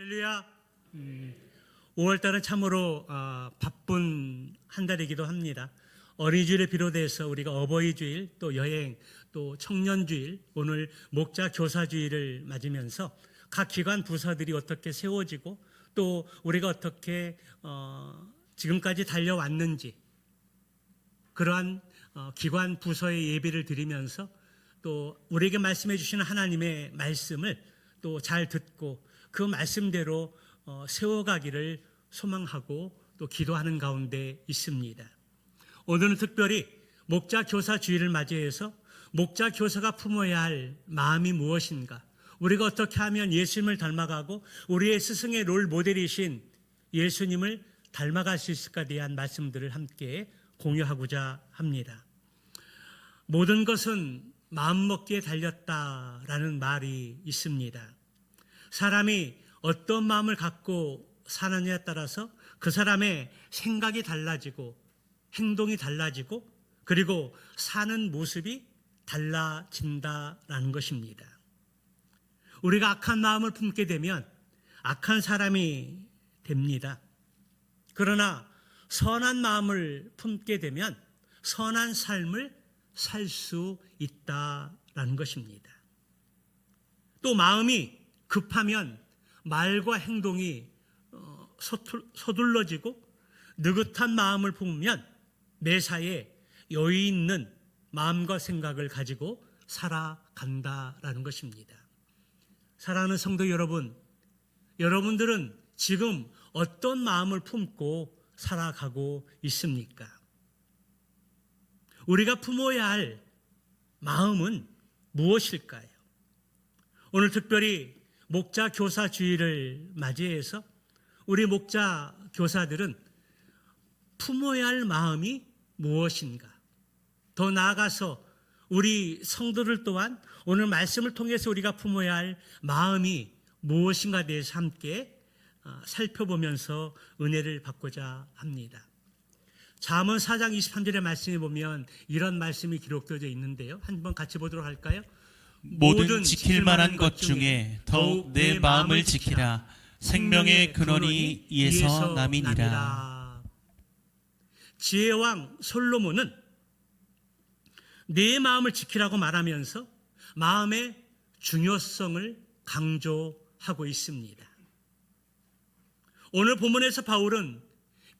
할렐루야. 5월달은 참으로 바쁜 한 달이기도 합니다. 어린이주일에 비롯해서 우리가 어버이주일, 또 여행, 또 청년주일, 오늘 목자 교사주일을 맞으면서 각 기관 부서들이 어떻게 세워지고 또 우리가 어떻게 지금까지 달려왔는지 그러한 기관 부서의 예배를 드리면서 또 우리에게 말씀해 주시는 하나님의 말씀을 또 잘 듣고 그 말씀대로 세워가기를 소망하고 또 기도하는 가운데 있습니다. 오늘은 특별히 목자 교사 주일을 맞이해서 목자 교사가 품어야 할 마음이 무엇인가, 우리가 어떻게 하면 예수님을 닮아가고 우리의 스승의 롤 모델이신 예수님을 닮아갈 수 있을까에 대한 말씀들을 함께 공유하고자 합니다. 모든 것은 마음먹기에 달렸다라는 말이 있습니다. 사람이 어떤 마음을 갖고 사느냐에 따라서 그 사람의 생각이 달라지고 행동이 달라지고 그리고 사는 모습이 달라진다라는 것입니다. 우리가 악한 마음을 품게 되면 악한 사람이 됩니다. 그러나 선한 마음을 품게 되면 선한 삶을 살 수 있다라는 것입니다. 또 마음이 급하면 말과 행동이 서둘러지고 느긋한 마음을 품으면 매사에 여유 있는 마음과 생각을 가지고 살아간다라는 것입니다. 사랑하는 성도 여러분, 여러분들은 지금 어떤 마음을 품고 살아가고 있습니까? 우리가 품어야 할 마음은 무엇일까요? 오늘 특별히 목자 교사 주일을 맞이해서 우리 목자 교사들은 품어야 할 마음이 무엇인가, 더 나아가서 우리 성도들 또한 오늘 말씀을 통해서 우리가 품어야 할 마음이 무엇인가에 대해서 함께 살펴보면서 은혜를 받고자 합니다. 잠언 4장 23절의 말씀에 보면 이런 말씀이 기록되어 있는데요. 한번 같이 보도록 할까요? 모든 지킬 만한 것 중에 더욱 내 마음을 지키라. 생명의 근원이 이에서 남이니라. 지혜왕 솔로몬은 내 마음을 지키라고 말하면서 마음의 중요성을 강조하고 있습니다. 오늘 본문에서 바울은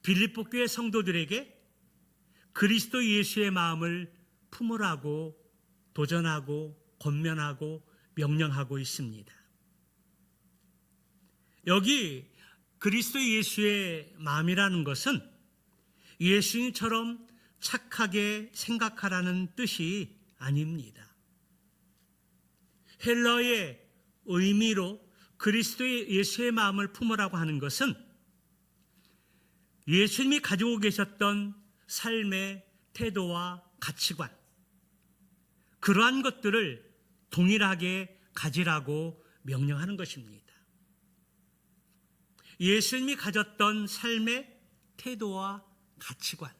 빌립보 교회 성도들에게 그리스도 예수의 마음을 품으라고 도전하고 권면하고 명령하고 있습니다. 여기 그리스도 예수의 마음이라는 것은 예수님처럼 착하게 생각하라는 뜻이 아닙니다. 헬라어의 의미로 그리스도 예수의 마음을 품으라고 하는 것은 예수님이 가지고 계셨던 삶의 태도와 가치관, 그러한 것들을 동일하게 가지라고 명령하는 것입니다. 예수님이 가졌던 삶의 태도와 가치관,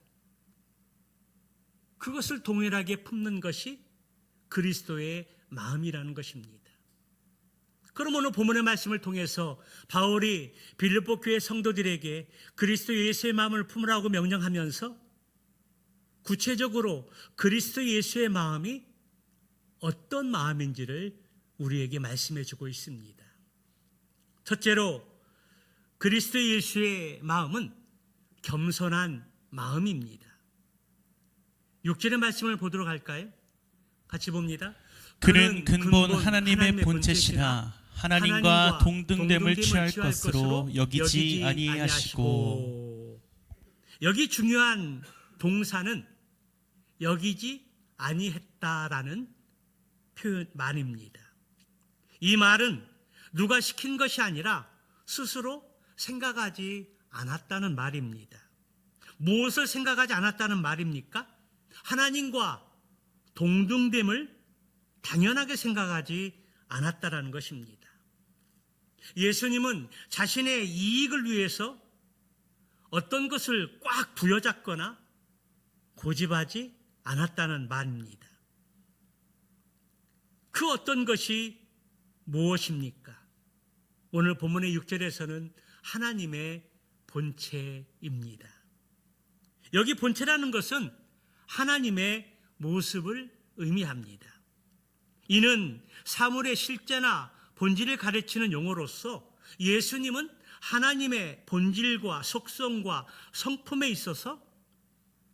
그것을 동일하게 품는 것이 그리스도의 마음이라는 것입니다. 그럼 오늘 본문의 말씀을 통해서 바울이 빌립보 교회 성도들에게 그리스도 예수의 마음을 품으라고 명령하면서 구체적으로 그리스도 예수의 마음이 어떤 마음인지를 우리에게 말씀해 주고 있습니다. 첫째로 그리스도 예수의 마음은 겸손한 마음입니다. 6절의 말씀을 보도록 할까요? 같이 봅니다. 그는 근본 하나님의 본체시나 하나님과 동등됨을 취할 것으로 여기지 아니하시고. 여기 중요한 동사는 여기지 아니했다라는 말입니다. 이 말은 누가 시킨 것이 아니라 스스로 생각하지 않았다는 말입니다. 무엇을 생각하지 않았다는 말입니까? 하나님과 동등됨을 당연하게 생각하지 않았다라는 것입니다. 예수님은 자신의 이익을 위해서 어떤 것을 꽉 부여잡거나 고집하지 않았다는 말입니다. 그 어떤 것이 무엇입니까? 오늘 본문의 6절에서는 하나님의 본체입니다. 여기 본체라는 것은 하나님의 모습을 의미합니다. 이는 사물의 실제나 본질을 가르치는 용어로서 예수님은 하나님의 본질과 속성과 성품에 있어서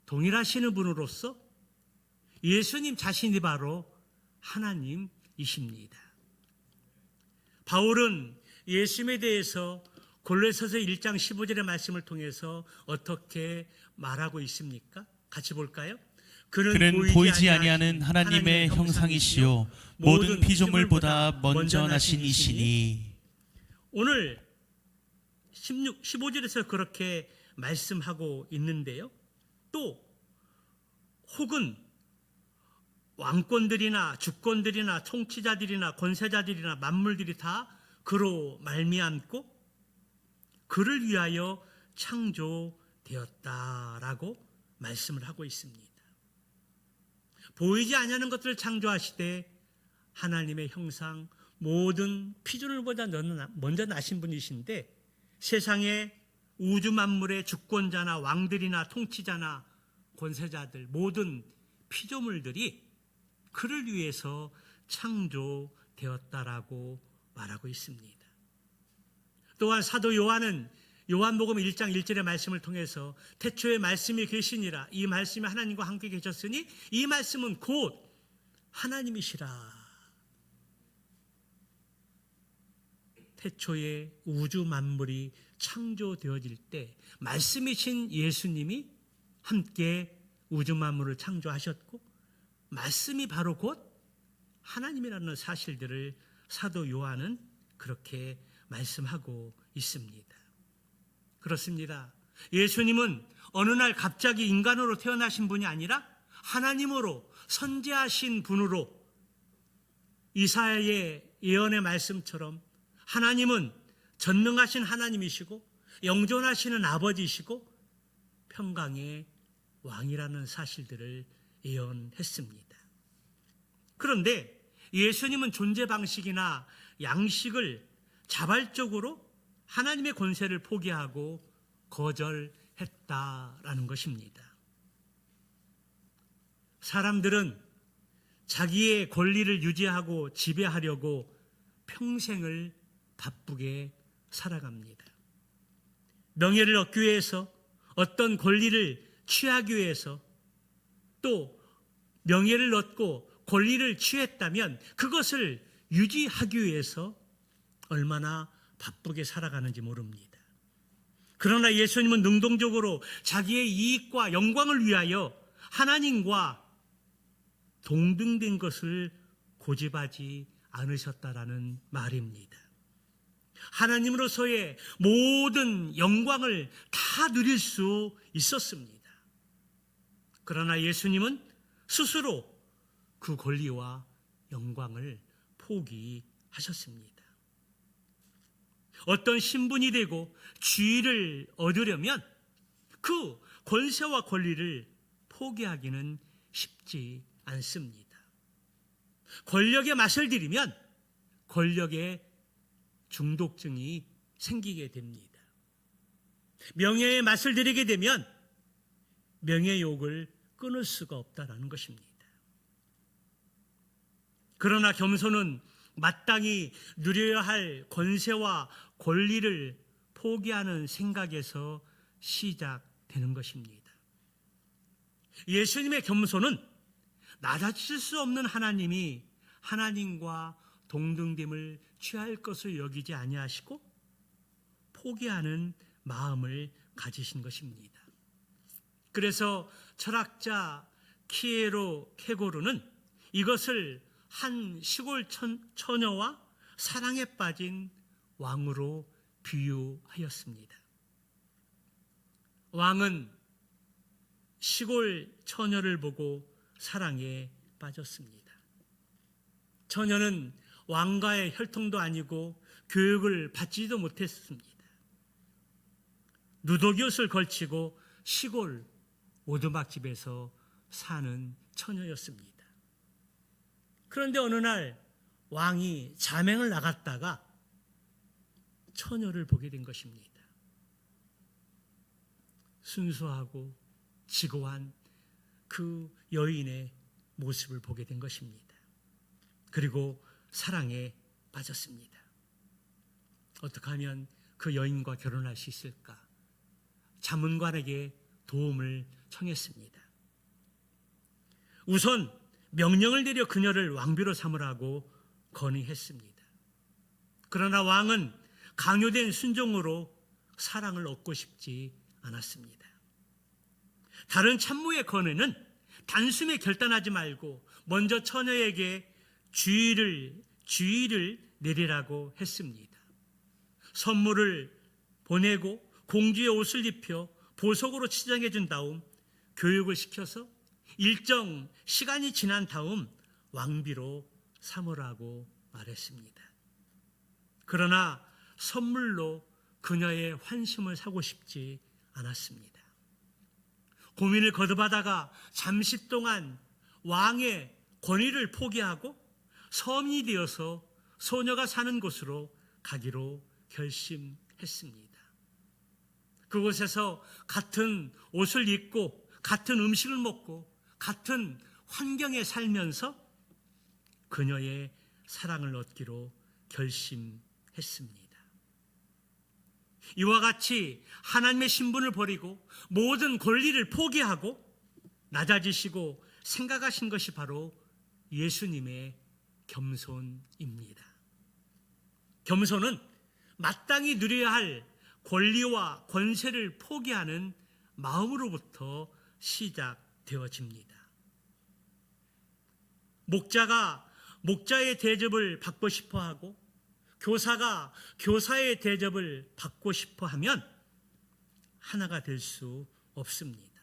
동일하시는 분으로서 예수님 자신이 바로 하나님이십니다. 바울은 예수님에 대해서 골로새서 1장 15절의 말씀을 통해서 어떻게 말하고 있습니까? 같이 볼까요? 그는 보이지 아니하는 하나님의 형상이시요 모든 피조물보다 먼저 나신 이시니. 오늘 15절에서 그렇게 말씀하고 있는데요. 또 혹은 왕권들이나 주권들이나 통치자들이나 권세자들이나 만물들이 다 그로 말미암고 그를 위하여 창조되었다라고 말씀을 하고 있습니다. 보이지 아니하는 것들을 창조하시되 하나님의 형상 모든 피조물보다 먼저 나신 분이신데 세상의 우주 만물의 주권자나 왕들이나 통치자나 권세자들 모든 피조물들이 그를 위해서 창조되었다라고 말하고 있습니다. 또한 사도 요한은 요한복음 1장 1절의 말씀을 통해서 태초에 말씀이 계시니라 이 말씀이 하나님과 함께 계셨으니 이 말씀은 곧 하나님이시라. 태초에 우주 만물이 창조되어질 때 말씀이신 예수님이 함께 우주 만물을 창조하셨고 말씀이 바로 곧 하나님이라는 사실들을 사도 요한은 그렇게 말씀하고 있습니다. 그렇습니다. 예수님은 어느 날 갑자기 인간으로 태어나신 분이 아니라 하나님으로 선지하신 분으로 이사야의 예언의 말씀처럼 하나님은 전능하신 하나님이시고 영존하시는 아버지이시고 평강의 왕이라는 사실들을 예언했습니다. 그런데 예수님은 존재 방식이나 양식을 자발적으로 하나님의 권세를 포기하고 거절했다라는 것입니다. 사람들은 자기의 권리를 유지하고 지배하려고 평생을 바쁘게 살아갑니다. 명예를 얻기 위해서 어떤 권리를 취하기 위해서 또 명예를 얻고 권리를 취했다면 그것을 유지하기 위해서 얼마나 바쁘게 살아가는지 모릅니다. 그러나 예수님은 능동적으로 자기의 이익과 영광을 위하여 하나님과 동등된 것을 고집하지 않으셨다라는 말입니다. 하나님으로서의 모든 영광을 다 누릴 수 있었습니다. 그러나 예수님은 스스로 그 권리와 영광을 포기하셨습니다. 어떤 신분이 되고 지위를 얻으려면 그 권세와 권리를 포기하기는 쉽지 않습니다. 권력의 맛을 들이면 권력의 중독증이 생기게 됩니다. 명예의 맛을 들이게 되면 명예욕을 끊을 수가 없다는 것입니다. 그러나 겸손은 마땅히 누려야 할 권세와 권리를 포기하는 생각에서 시작되는 것입니다. 예수님의 겸손은 낮아질 수 없는 하나님이 하나님과 동등됨을 취할 것을 여기지 아니하시고 포기하는 마음을 가지신 것입니다. 그래서 철학자 키에로 케고르는 이것을 한 시골 처녀와 사랑에 빠진 왕으로 비유하였습니다. 왕은 시골 처녀를 보고 사랑에 빠졌습니다. 처녀는 왕과의 혈통도 아니고 교육을 받지도 못했습니다. 누더기옷을 걸치고 시골 오두막집에서 사는 처녀였습니다. 그런데 어느 날 왕이 자맹을 나갔다가 처녀를 보게 된 것입니다. 순수하고 지고한 그 여인의 모습을 보게 된 것입니다. 그리고 사랑에 빠졌습니다. 어떻게 하면 그 여인과 결혼할 수 있을까? 자문관에게 도움을 청했습니다. 우선 명령을 내려 그녀를 왕비로 삼으라고 건의했습니다. 그러나 왕은 강요된 순종으로 사랑을 얻고 싶지 않았습니다. 다른 참모의 건의는 단숨에 결단하지 말고 먼저 처녀에게 주의를 내리라고 했습니다. 선물을 보내고 공주의 옷을 입혀 보석으로 치장해 준 다음 교육을 시켜서 일정 시간이 지난 다음 왕비로 삼으라고 말했습니다. 그러나 선물로 그녀의 환심을 사고 싶지 않았습니다. 고민을 거듭하다가 잠시 동안 왕의 권위를 포기하고 서민이 되어서 소녀가 사는 곳으로 가기로 결심했습니다. 그곳에서 같은 옷을 입고 같은 음식을 먹고 같은 환경에 살면서 그녀의 사랑을 얻기로 결심했습니다. 이와 같이 하나님의 신분을 버리고 모든 권리를 포기하고 낮아지시고 생각하신 것이 바로 예수님의 겸손입니다. 겸손은 마땅히 누려야 할 권리와 권세를 포기하는 마음으로부터 시작되어집니다. 목자가 목자의 대접을 받고 싶어하고 교사가 교사의 대접을 받고 싶어하면 하나가 될 수 없습니다.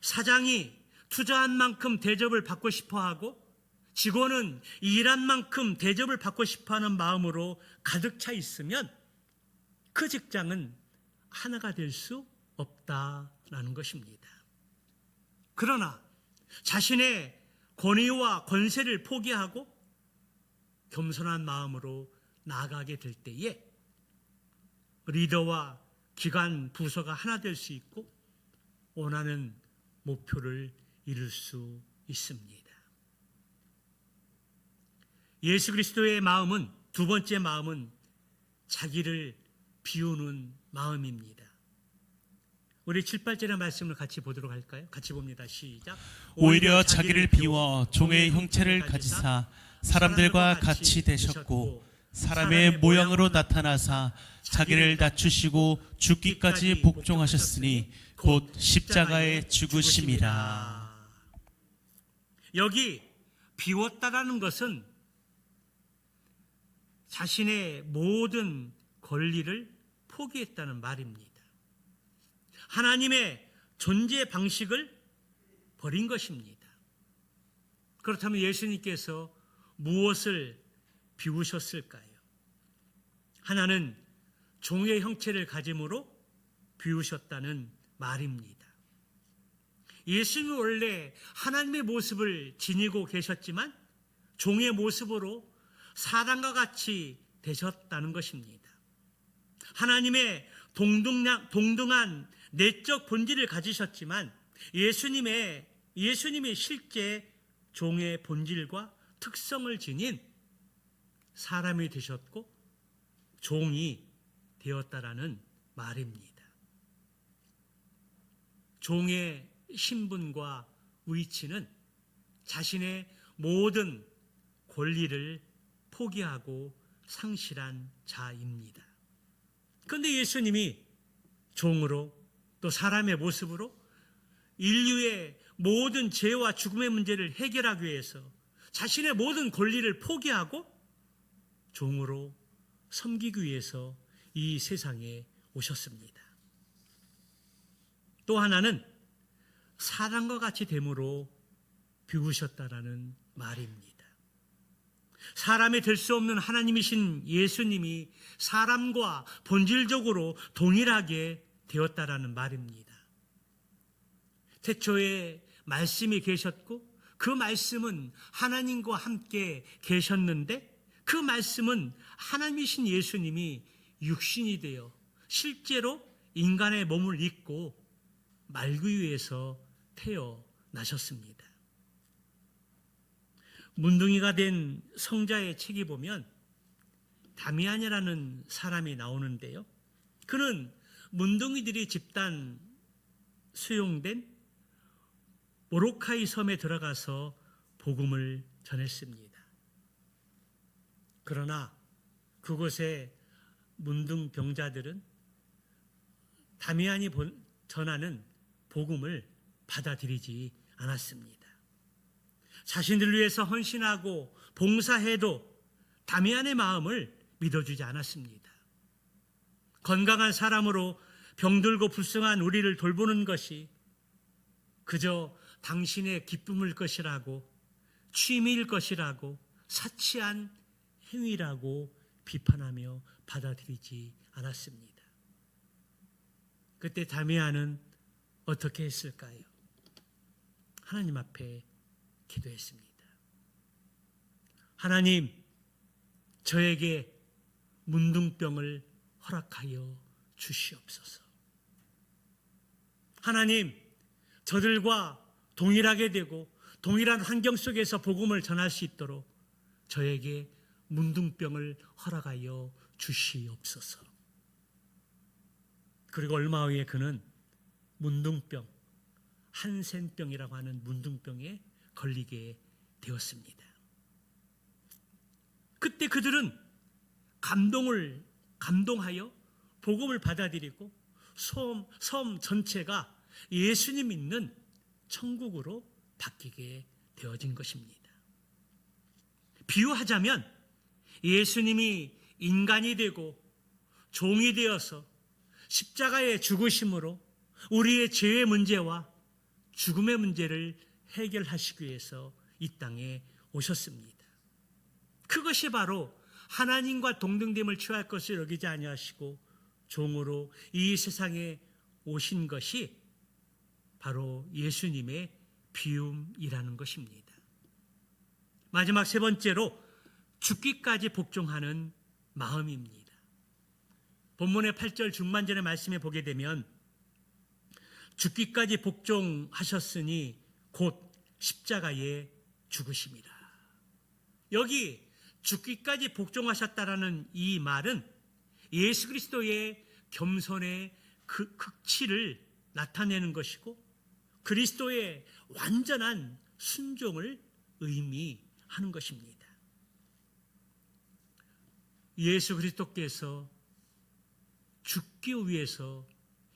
사장이 투자한 만큼 대접을 받고 싶어하고 직원은 일한 만큼 대접을 받고 싶어하는 마음으로 가득 차 있으면 그 직장은 하나가 될 수 없다라는 것입니다. 그러나 자신의 권위와 권세를 포기하고 겸손한 마음으로 나아가게 될 때에 리더와 기관 부서가 하나 될 수 있고 원하는 목표를 이룰 수 있습니다. 예수 그리스도의 마음은, 두 번째 마음은 자기를 비우는 마음입니다. 우리 7, 8절의 말씀을 같이 보도록 할까요? 같이 봅니다. 시작. 오히려 자기를 비워 종의 형체를 가지사 사람들과 같이 되셨고 사람의 모양으로 나타나사 자기를 낮추시고 죽기까지 복종하셨으니 곧 십자가에 죽으심이라. 여기 비웠다라는 것은 자신의 모든 권리를 포기했다는 말입니다. 하나님의 존재 방식을 버린 것입니다. 그렇다면 예수님께서 무엇을 비우셨을까요? 하나는 종의 형체를 가짐으로 비우셨다는 말입니다. 예수님은 원래 하나님의 모습을 지니고 계셨지만 종의 모습으로 사람과 같이 되셨다는 것입니다. 하나님의 동등한 내적 본질을 가지셨지만 예수님의 실제 종의 본질과 특성을 지닌 사람이 되셨고 종이 되었다라는 말입니다. 종의 신분과 위치는 자신의 모든 권리를 포기하고 상실한 자입니다. 그런데 예수님이 종으로 또 사람의 모습으로 인류의 모든 죄와 죽음의 문제를 해결하기 위해서 자신의 모든 권리를 포기하고 종으로 섬기기 위해서 이 세상에 오셨습니다. 또 하나는 사람과 같이 됨으로 비우셨다라는 말입니다. 사람이 될 수 없는 하나님이신 예수님이 사람과 본질적으로 동일하게 되었다라는 말입니다. 태초에 말씀이 계셨고 그 말씀은 하나님과 함께 계셨는데 그 말씀은 하나님이신 예수님이 육신이 되어 실제로 인간의 몸을 입고 말구 위에서 태어나셨습니다. 문둥이가 된 성자의 책에 보면 다미안이라는 사람이 나오는데요. 그는 문둥이들이 집단 수용된 모로카이 섬에 들어가서 복음을 전했습니다. 그러나 그곳에 문둥병자들은 다미안이 전하는 복음을 받아들이지 않았습니다. 자신들을 위해서 헌신하고 봉사해도 다미안의 마음을 믿어주지 않았습니다. 건강한 사람으로 병들고 불쌍한 우리를 돌보는 것이 그저 당신의 기쁨일 것이라고, 취미일 것이라고, 사치한 행위라고 비판하며 받아들이지 않았습니다. 그때 다미안은 어떻게 했을까요? 하나님 앞에 기도했습니다. 하나님, 저에게 문둥병을 허락하여 주시옵소서. 하나님, 저들과 동일하게 되고 동일한 환경 속에서 복음을 전할 수 있도록 저에게 문둥병을 허락하여 주시옵소서. 그리고 얼마 후에 그는 문둥병, 한센병이라고 하는 문둥병에 걸리게 되었습니다. 그때 그들은 감동하여 복음을 받아들이고 섬 전체가 예수님 믿는 천국으로 바뀌게 되어진 것입니다. 비유하자면 예수님이 인간이 되고 종이 되어서 십자가의 죽으심으로 우리의 죄의 문제와 죽음의 문제를 해결하시기 위해서 이 땅에 오셨습니다. 그것이 바로 하나님과 동등됨을 취할 것을 여기지 아니하시고 종으로 이 세상에 오신 것이 바로 예수님의 비움이라는 것입니다. 마지막 세 번째로 죽기까지 복종하는 마음입니다. 본문의 8절 중반절의 말씀에 보게 되면 죽기까지 복종하셨으니 곧 십자가에 죽으심이라. 여기 죽기까지 복종하셨다라는 이 말은 예수 그리스도의 겸손의 그 극치를 나타내는 것이고 그리스도의 완전한 순종을 의미하는 것입니다. 예수 그리스도께서 죽기 위해서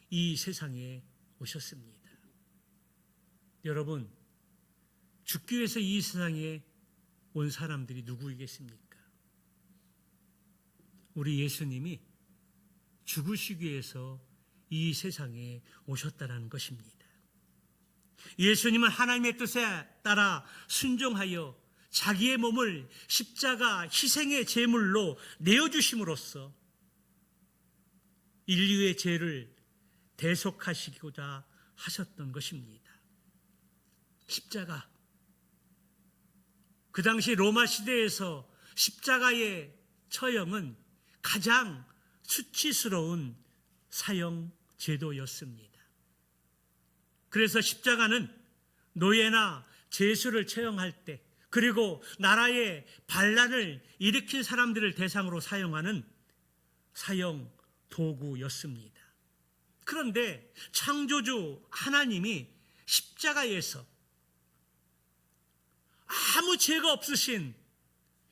이 세상에 오셨습니다. 여러분, 죽기 위해서 이 세상에 온 사람들이 누구이겠습니까? 우리 예수님이 죽으시기 위해서 이 세상에 오셨다는 것입니다. 예수님은 하나님의 뜻에 따라 순종하여 자기의 몸을 십자가 희생의 제물로 내어주심으로써 인류의 죄를 대속하시고자 하셨던 것입니다. 십자가, 그 당시 로마 시대에서 십자가의 처형은 가장 수치스러운 사형 제도였습니다. 그래서 십자가는 노예나 죄수를 처형할 때 그리고 나라의 반란을 일으킨 사람들을 대상으로 사용하는 사형 도구였습니다. 그런데 창조주 하나님이 십자가에서 아무 죄가 없으신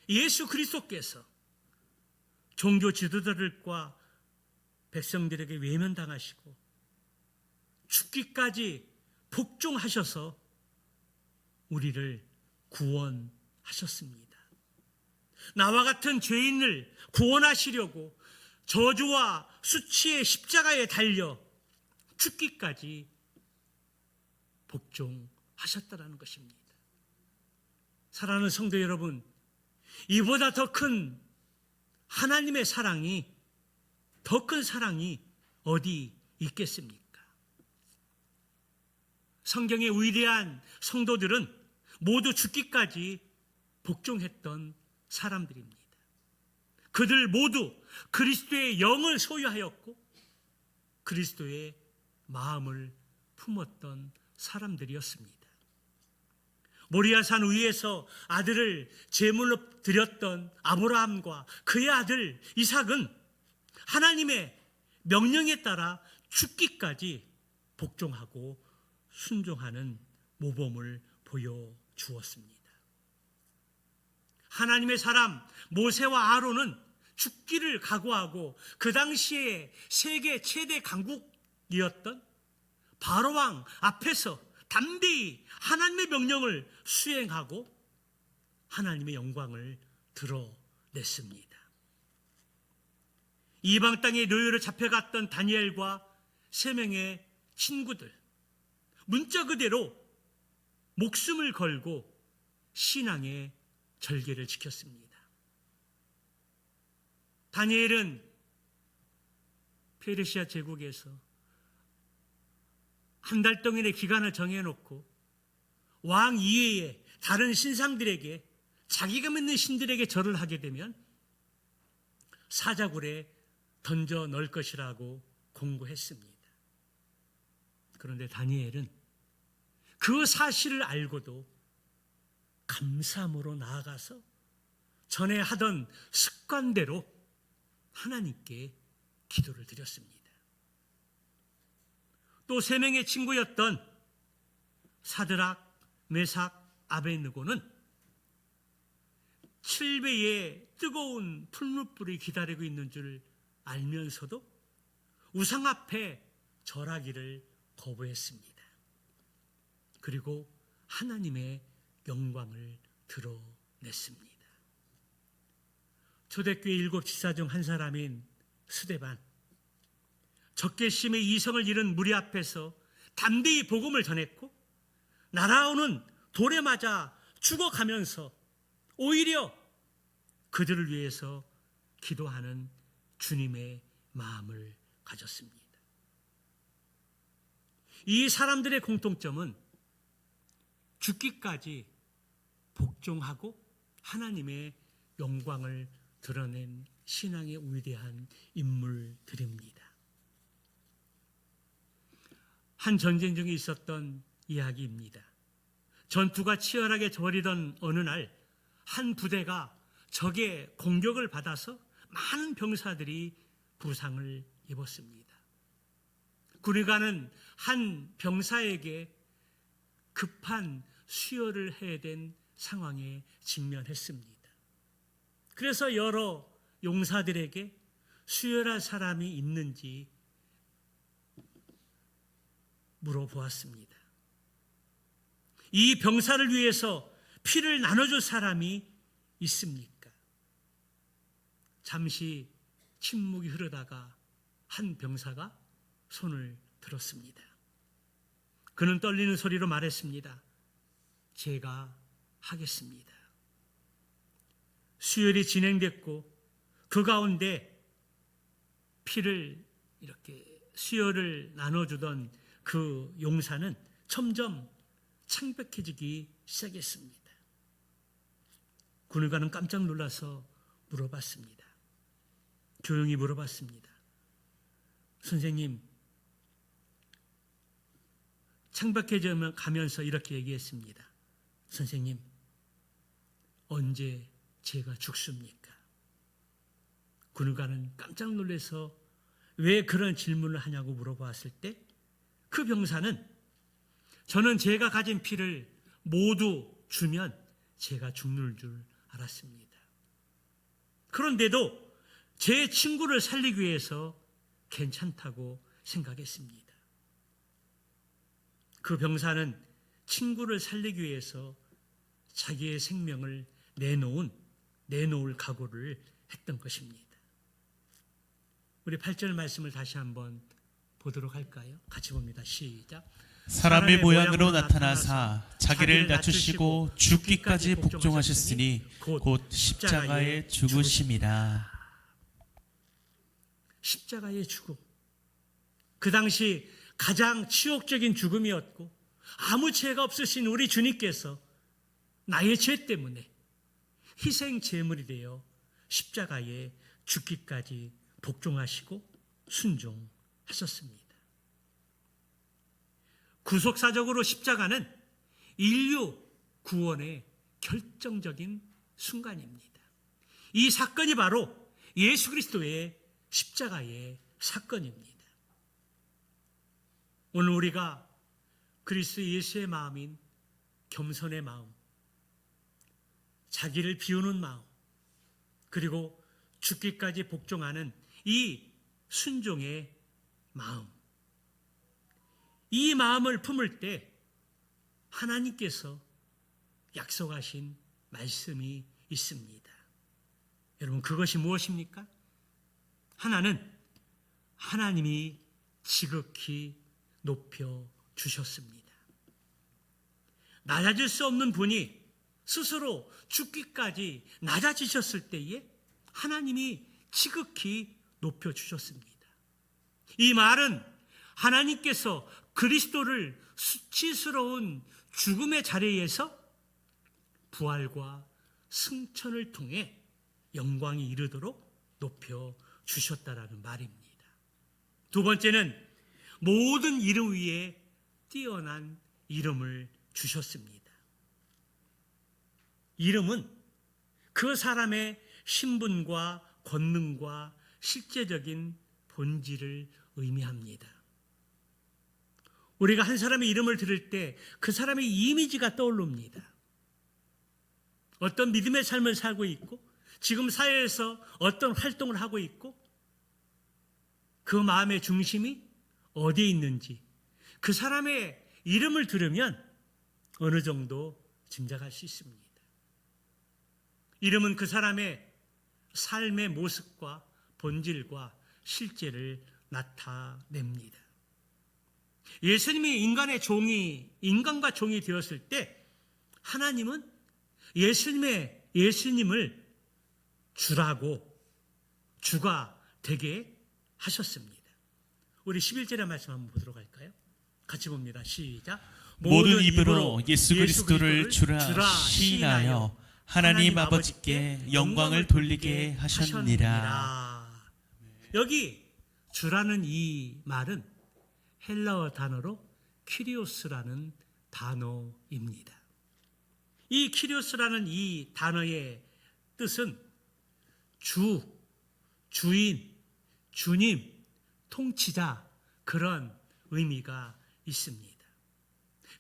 예수 그리스도께서 종교 지도자들과 백성들에게 외면당하시고 죽기까지 복종하셔서 우리를 구원하셨습니다. 나와 같은 죄인을 구원하시려고 저주와 수치의 십자가에 달려 죽기까지 복종하셨다는 것입니다. 사랑하는 성도 여러분, 이보다 더 큰 하나님의 사랑이, 더 큰 사랑이 어디 있겠습니까? 성경의 위대한 성도들은 모두 죽기까지 복종했던 사람들입니다. 그들 모두 그리스도의 영을 소유하였고 그리스도의 마음을 품었던 사람들이었습니다. 모리아산 위에서 아들을 제물로 드렸던 아브라함과 그의 아들 이삭은 하나님의 명령에 따라 죽기까지 복종하고 순종하는 모범을 보여주었습니다. 하나님의 사람 모세와 아론은 죽기를 각오하고 그 당시에 세계 최대 강국이었던 바로왕 앞에서 담대히 하나님의 명령을 수행하고 하나님의 영광을 드러냈습니다. 이방 땅의 노예로 잡혀갔던 다니엘과 세 명의 친구들, 문자 그대로 목숨을 걸고 신앙의 절개를 지켰습니다. 다니엘은 페르시아 제국에서 한 달 동안의 기간을 정해놓고 왕 이외에 다른 신상들에게 자기가 믿는 신들에게 절을 하게 되면 사자굴에 던져 넣을 것이라고 공고했습니다. 그런데 다니엘은 그 사실을 알고도 감사함으로 나아가서 전에 하던 습관대로 하나님께 기도를 드렸습니다. 또 세 명의 친구였던 사드락, 메삭, 아벳느고는 7배의 뜨거운 풀무불이 기다리고 있는 줄 알면서도 우상 앞에 절하기를 거부했습니다. 그리고 하나님의 영광을 드러냈습니다. 초대교회 7 지사 중 한 사람인 스데반, 적개심의 이성을 잃은 무리 앞에서 담대히 복음을 전했고 날아오는 돌에 맞아 죽어가면서 오히려 그들을 위해서 기도하는 주님의 마음을 가졌습니다. 이 사람들의 공통점은 죽기까지 복종하고 하나님의 영광을 드러낸 신앙의 위대한 인물들입니다. 한 전쟁 중에 있었던 이야기입니다. 전투가 치열하게 벌이던 어느 날 한 부대가 적의 공격을 받아서 많은 병사들이 부상을 입었습니다. 군의관은 한 병사에게 급한 수혈을 해야 된 상황에 직면했습니다. 그래서 여러 용사들에게 수혈할 사람이 있는지 물어보았습니다. 이 병사를 위해서 피를 나눠줄 사람이 있습니까? 잠시 침묵이 흐르다가 한 병사가 손을 들었습니다. 그는 떨리는 소리로 말했습니다. 제가 하겠습니다. 수혈이 진행됐고 그 가운데 피를 이렇게 수혈을 나눠주던 그 용사는 점점 창백해지기 시작했습니다. 군의관은 깜짝 놀라서 물어봤습니다. 조용히 물어봤습니다. 선생님, 창백해져 가면서 이렇게 얘기했습니다. 선생님, 언제 제가 죽습니까? 군의관은 깜짝 놀라서 왜 그런 질문을 하냐고 물어봤을 때 그 병사는 저는 제가 가진 피를 모두 주면 제가 죽는 줄 알았습니다. 그런데도 제 친구를 살리기 위해서 괜찮다고 생각했습니다. 그 병사는 친구를 살리기 위해서 자기의 생명을 내놓을 각오를 했던 것입니다. 우리 8절 말씀을 다시 한번 보도록 할까요? 같이 봅니다. 시작. 사람의 모양으로 나타나사 자기를 낮추시고 죽기까지 복종하셨으니 곧 십자가에 죽으심이라. 십자가의 죽음. 그 당시 가장 치욕적인 죽음이었고 아무 죄가 없으신 우리 주님께서 나의 죄 때문에 희생 제물이 되어 십자가에 죽기까지 복종하시고 순종하셨습니다. 구속사적으로 십자가는 인류 구원의 결정적인 순간입니다. 이 사건이 바로 예수 그리스도의 십자가의 사건입니다. 오늘 우리가 그리스도 예수의 마음인 겸손의 마음, 자기를 비우는 마음, 그리고 죽기까지 복종하는 이 순종의 마음, 이 마음을 품을 때 하나님께서 약속하신 말씀이 있습니다. 여러분, 그것이 무엇입니까? 하나는 하나님이 지극히 높여 주셨습니다. 낮아질 수 없는 분이 스스로 죽기까지 낮아지셨을 때에 하나님이 지극히 높여 주셨습니다. 이 말은 하나님께서 그리스도를 수치스러운 죽음의 자리에서 부활과 승천을 통해 영광이 이르도록 높여 주셨다라는 말입니다. 두 번째는 모든 이름 위에 뛰어난 이름을 주셨습니다. 이름은 그 사람의 신분과 권능과 실제적인 본질을 의미합니다. 우리가 한 사람의 이름을 들을 때 그 사람의 이미지가 떠오릅니다. 어떤 믿음의 삶을 살고 있고 지금 사회에서 어떤 활동을 하고 있고 그 마음의 중심이 어디에 있는지 그 사람의 이름을 들으면 어느 정도 짐작할 수 있습니다. 이름은 그 사람의 삶의 모습과 본질과 실제를 나타냅니다. 예수님이 인간과 종이 되었을 때 하나님은 예수님을 주라고 주가 되게 하셨습니다. 우리 11절의 말씀 한번 보도록 할까요? 같이 봅니다. 시작. 모든 입으로 예수 그리스도를 주라 시인하여 하나님 아버지께 영광을 돌리게 하셨느니라. 여기 주라는 이 말은 헬라어 단어로 키리오스라는 단어입니다. 이 키리오스라는 이 단어의 뜻은 주, 주인, 주님, 통치자, 그런 의미가 있습니다.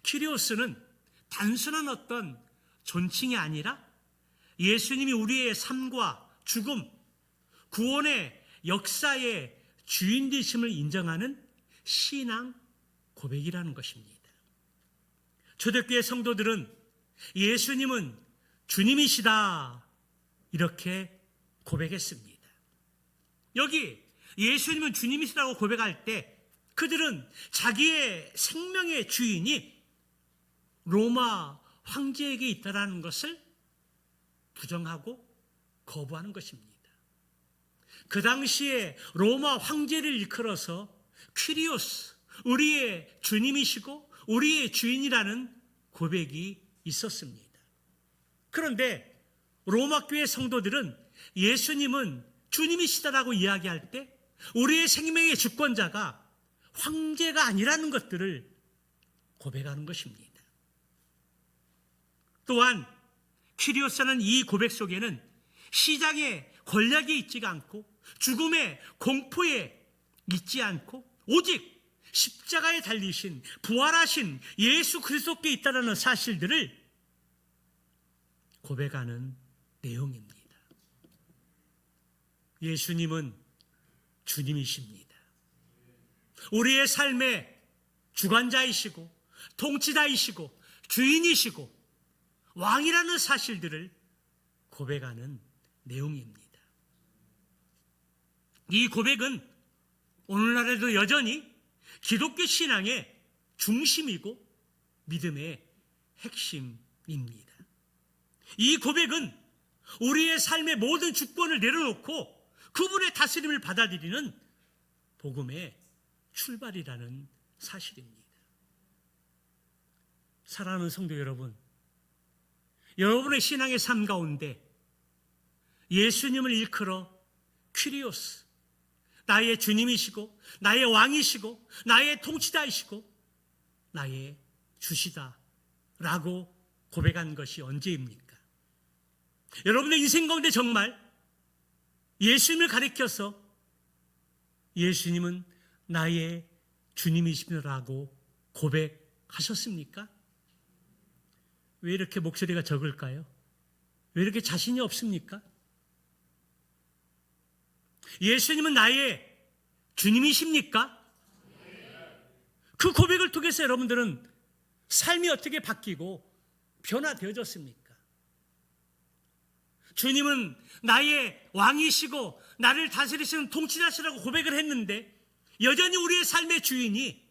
키리오스는 단순한 어떤 존칭이 아니라 예수님이 우리의 삶과 죽음, 구원의 역사의 주인 되심을 인정하는 신앙 고백이라는 것입니다. 초대교회 성도들은 예수님은 주님이시다 이렇게 고백했습니다. 여기 예수님은 주님이시라고 고백할 때 그들은 자기의 생명의 주인이 로마 황제에게 있다라는 것을 부정하고 거부하는 것입니다. 그 당시에 로마 황제를 일컬어서 퀴리오스, 우리의 주님이시고 우리의 주인이라는 고백이 있었습니다. 그런데 로마 교회 성도들은 예수님은 주님이시다라고 이야기할 때 우리의 생명의 주권자가 황제가 아니라는 것들을 고백하는 것입니다. 또한 퀴리오스는 이 고백 속에는 시장에 권력이 있지가 않고 죽음의 공포에 있지 않고 오직 십자가에 달리신 부활하신 예수 그리스도께 있다는 사실들을 고백하는 내용입니다. 예수님은 주님이십니다. 우리의 삶의 주관자이시고 통치자이시고 주인이시고 왕이라는 사실들을 고백하는 내용입니다. 이 고백은 오늘날에도 여전히 기독교 신앙의 중심이고 믿음의 핵심입니다. 이 고백은 우리의 삶의 모든 주권을 내려놓고 그분의 다스림을 받아들이는 복음의 출발이라는 사실입니다. 사랑하는 성도 여러분, 여러분의 신앙의 삶 가운데 예수님을 일컬어 퀴리오스, 나의 주님이시고 나의 왕이시고 나의 통치자이시고 나의 주시다 라고 고백한 것이 언제입니까? 여러분의 인생 가운데 정말 예수님을 가리켜서 예수님은 나의 주님이시라고 고백하셨습니까? 왜 이렇게 목소리가 적을까요? 왜 이렇게 자신이 없습니까? 예수님은 나의 주님이십니까? 그 고백을 통해서 여러분들은 삶이 어떻게 바뀌고 변화되어졌습니까? 주님은 나의 왕이시고 나를 다스리시는 통치자시라고 고백을 했는데 여전히 우리의 삶의 주인이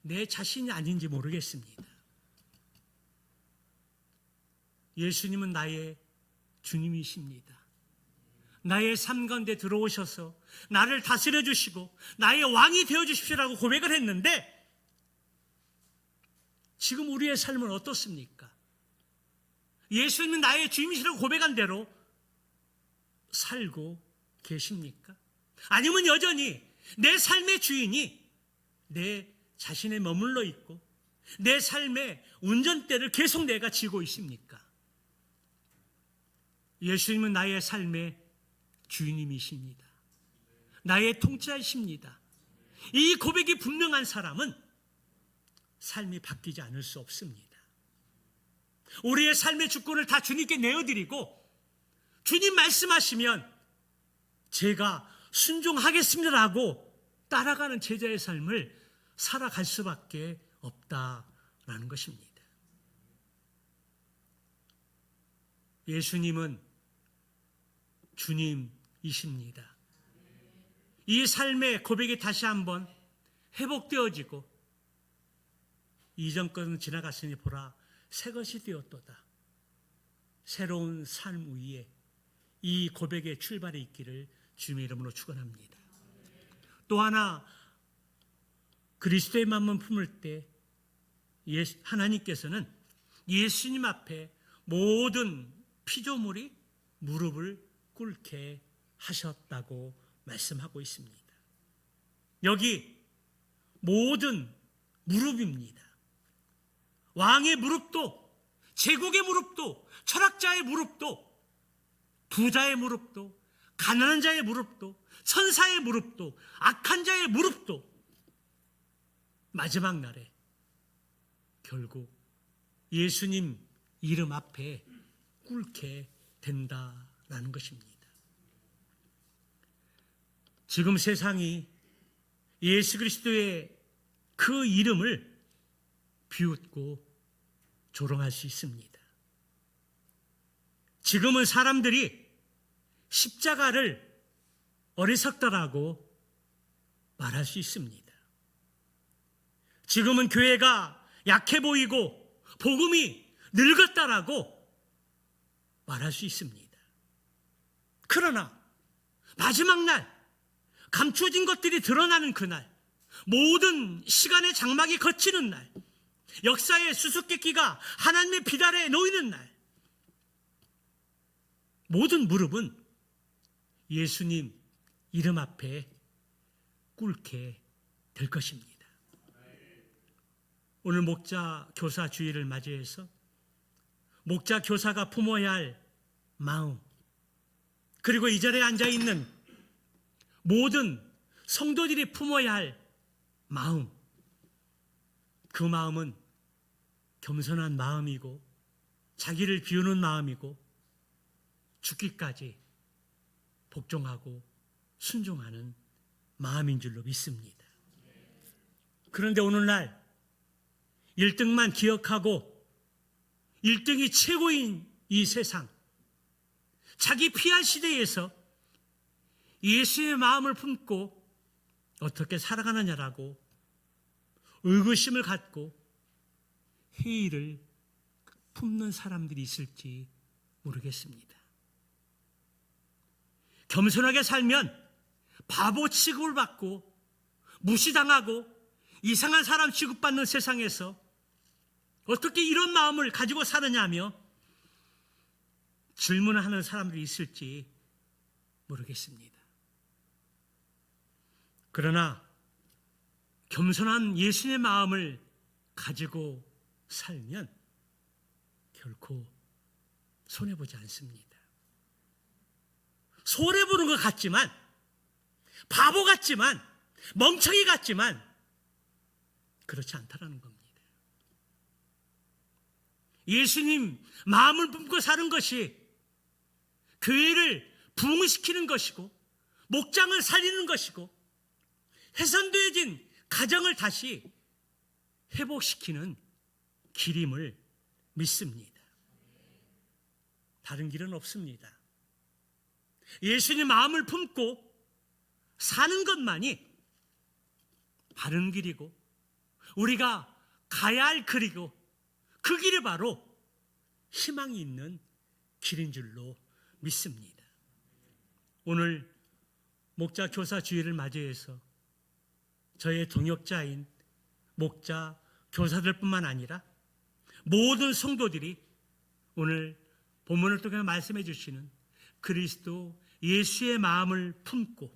내 자신이 아닌지 모르겠습니다. 예수님은 나의 주님이십니다. 나의 삶 가운데 들어오셔서 나를 다스려 주시고 나의 왕이 되어 주십시오라고 고백을 했는데 지금 우리의 삶은 어떻습니까? 예수님은 나의 주님이시라고 고백한 대로 살고 계십니까? 아니면 여전히 내 삶의 주인이 내 자신에 머물러 있고 내 삶의 운전대를 계속 내가 쥐고 있습니까? 예수님은 나의 삶의 주인님이십니다. 나의 통치자이십니다. 이 고백이 분명한 사람은 삶이 바뀌지 않을 수 없습니다. 우리의 삶의 주권을 다 주님께 내어드리고 주님 말씀하시면 제가 순종하겠습니다라고 따라가는 제자의 삶을 살아갈 수밖에 없다라는 것입니다. 예수님은 주님이십니다. 이 삶의 고백이 다시 한번 회복되어지고 이전 것은 지나갔으니 보라 새 것이 되었도다. 새로운 삶 위에 이 고백의 출발이 있기를 주님의 이름으로 축원합니다. 또 하나 그리스도의 마음을 품을 때 하나님께서는 예수님 앞에 모든 피조물이 무릎을 꿇게 하셨다고 말씀하고 있습니다. 여기 모든 무릎입니다. 왕의 무릎도, 제국의 무릎도, 철학자의 무릎도, 부자의 무릎도, 가난한 자의 무릎도, 천사의 무릎도, 악한 자의 무릎도 마지막 날에 결국 예수님 이름 앞에 꿇게 된다라는 것입니다. 지금 세상이 예수 그리스도의 그 이름을 비웃고 조롱할 수 있습니다. 지금은 사람들이 십자가를 어리석다라고 말할 수 있습니다. 지금은 교회가 약해 보이고 복음이 늙었다라고 말할 수 있습니다. 그러나 마지막 날 감추어진 것들이 드러나는 그날, 모든 시간의 장막이 걷히는 날, 역사의 수수께끼가 하나님의 비달에 놓이는 날, 모든 무릎은 예수님 이름 앞에 꿇게 될 것입니다. 오늘 목자 교사 주일을 맞이해서 목자 교사가 품어야 할 마음, 그리고 이 자리에 앉아있는 모든 성도들이 품어야 할 마음, 그 마음은 겸손한 마음이고 자기를 비우는 마음이고 죽기까지 복종하고 순종하는 마음인 줄로 믿습니다. 그런데 오늘날 1등만 기억하고 1등이 최고인 이 세상, 자기 피할 시대에서 예수의 마음을 품고 어떻게 살아가느냐라고 의구심을 갖고 회의를 품는 사람들이 있을지 모르겠습니다. 겸손하게 살면 바보 취급을 받고 무시당하고 이상한 사람 취급받는 세상에서 어떻게 이런 마음을 가지고 사느냐며 질문을 하는 사람들이 있을지 모르겠습니다. 그러나 겸손한 예수님의 마음을 가지고 살면 결코 손해보지 않습니다. 손해보는 것 같지만, 바보 같지만, 멍청이 같지만 그렇지 않다라는 겁니다. 예수님 마음을 품고 사는 것이 교회를 부흥시키는 것이고, 목장을 살리는 것이고, 훼손되어진 가정을 다시 회복시키는 길임을 믿습니다. 다른 길은 없습니다. 예수님 마음을 품고 사는 것만이 바른 길이고, 우리가 가야 할 길이고, 그 길이 바로 희망이 있는 길인 줄로 믿습니다. 오늘 목자 교사 주일을 맞이해서 저의 동역자인 목자 교사들뿐만 아니라 모든 성도들이 오늘 본문을 통해 말씀해 주시는 그리스도 예수의 마음을 품고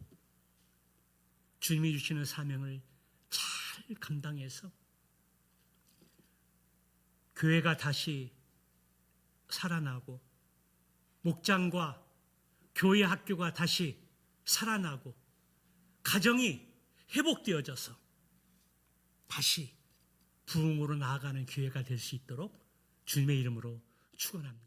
주님이 주시는 사명을 잘 감당해서 교회가 다시 살아나고, 목장과 교회 학교가 다시 살아나고, 가정이 회복되어져서 다시 부흥으로 나아가는 교회가 될 수 있도록 주님의 이름으로 축원합니다.